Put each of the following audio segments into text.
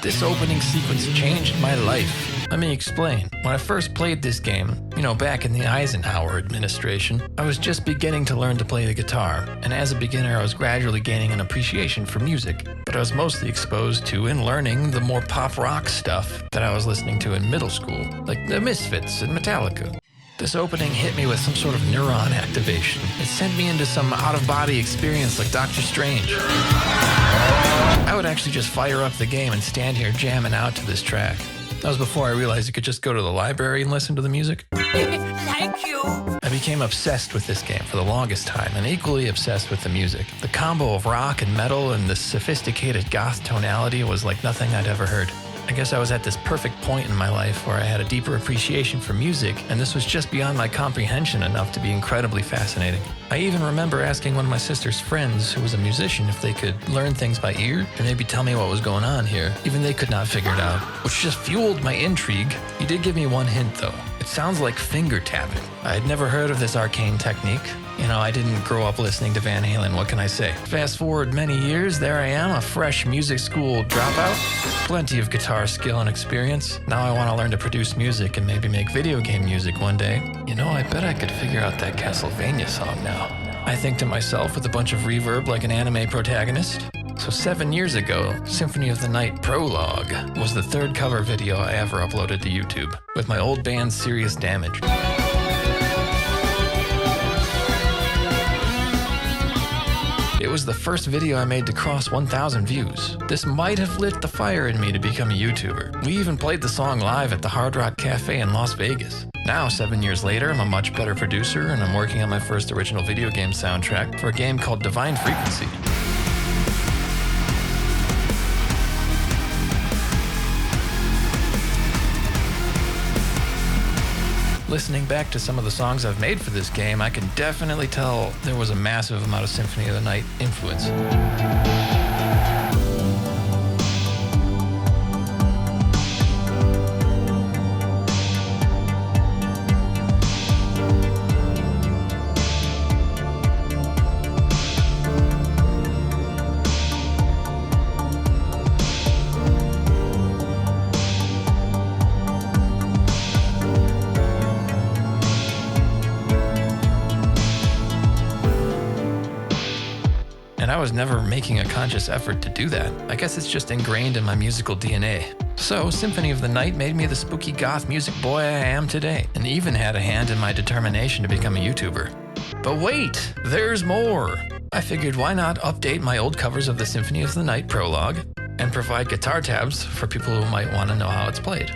This opening sequence changed my life. Let me explain. When I first played this game, back in the Eisenhower administration, I was just beginning to learn to play the guitar, and as a beginner I was gradually gaining an appreciation for music, but I was mostly exposed to and learning the more pop rock stuff that I was listening to in middle school, like the Misfits and Metallica. This opening hit me with some sort of neuron activation. It sent me into some out-of-body experience like Doctor Strange. I would actually just fire up the game and stand here jamming out to this track. That was before I realized you could just go to the library and listen to the music. Thank you. I became obsessed with this game for the longest time, and equally obsessed with the music. The combo of rock and metal and the sophisticated goth tonality was like nothing I'd ever heard. I guess I was at this perfect point in my life where I had a deeper appreciation for music, and this was just beyond my comprehension enough to be incredibly fascinating. I even remember asking one of my sister's friends, who was a musician, if they could learn things by ear and maybe tell me what was going on here. Even they could not figure it out, which just fueled my intrigue. He did give me one hint though. It sounds like finger tapping. I had never heard of this arcane technique. I didn't grow up listening to Van Halen, what can I say? Fast forward many years, there I am, a fresh music school dropout. Plenty of guitar skill and experience. Now I want to learn to produce music and maybe make video game music one day. I bet I could figure out that Castlevania song now. I think to myself with a bunch of reverb like an anime protagonist. So 7 years ago, Symphony of the Night Prologue was the third cover video I ever uploaded to YouTube, with my old band Serious Damage. It was the first video I made to cross 1,000 views. This might have lit the fire in me to become a YouTuber. We even played the song live at the Hard Rock Cafe in Las Vegas. Now, 7 years later, I'm a much better producer, and I'm working on my first original video game soundtrack for a game called Divine Frequency. Listening back to some of the songs I've made for this game, I can definitely tell there was a massive amount of Symphony of the Night influence. And I was never making a conscious effort to do that. I guess it's just ingrained in my musical DNA. So, Symphony of the Night made me the spooky goth music boy I am today, and even had a hand in my determination to become a YouTuber. But wait, there's more! I figured why not update my old covers of the Symphony of the Night Prologue, and provide guitar tabs for people who might want to know how it's played.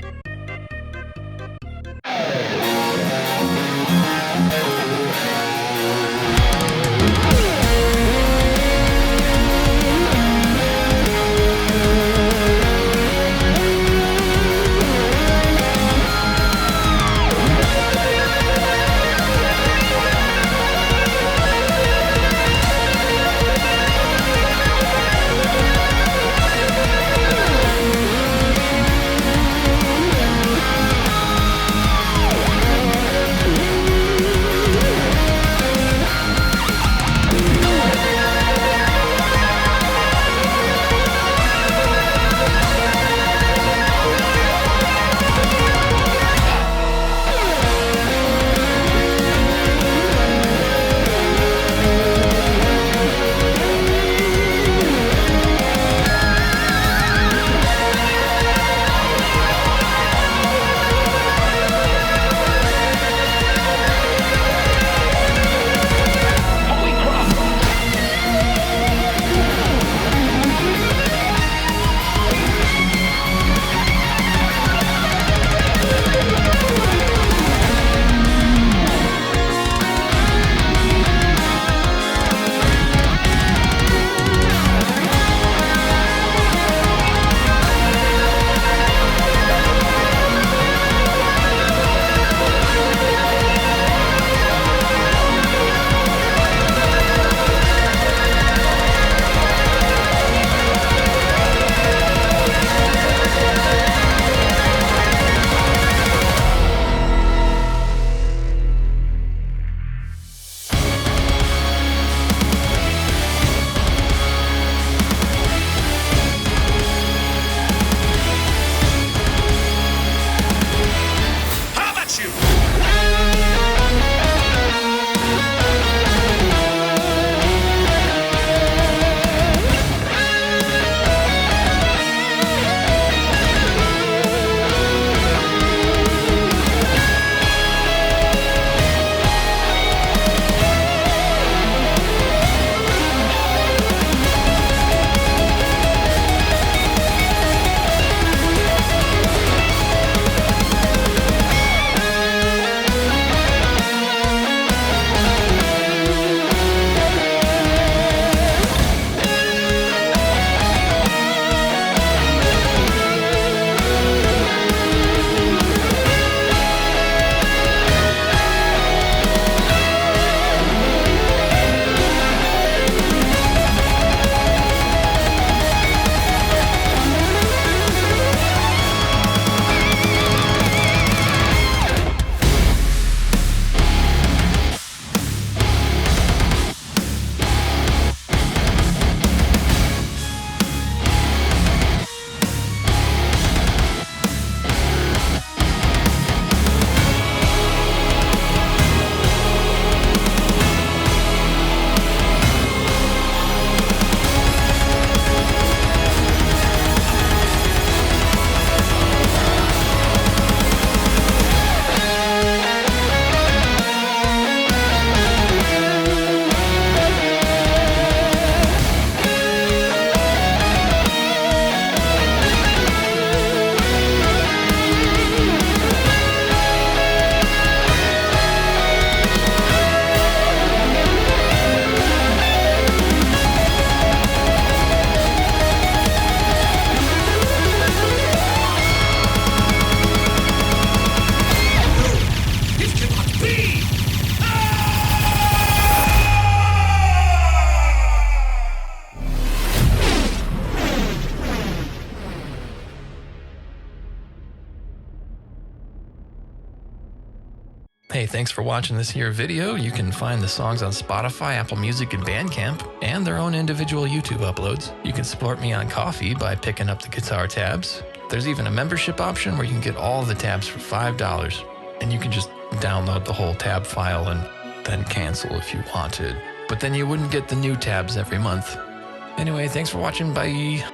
Hey, thanks for watching this here video. You can find the songs on Spotify, Apple Music, and Bandcamp, and their own individual YouTube uploads. You can support me on Ko-fi by picking up the guitar tabs. There's even a membership option where you can get all the tabs for $5, and you can just download the whole tab file and then cancel if you wanted. But then you wouldn't get the new tabs every month. Anyway, thanks for watching. Bye.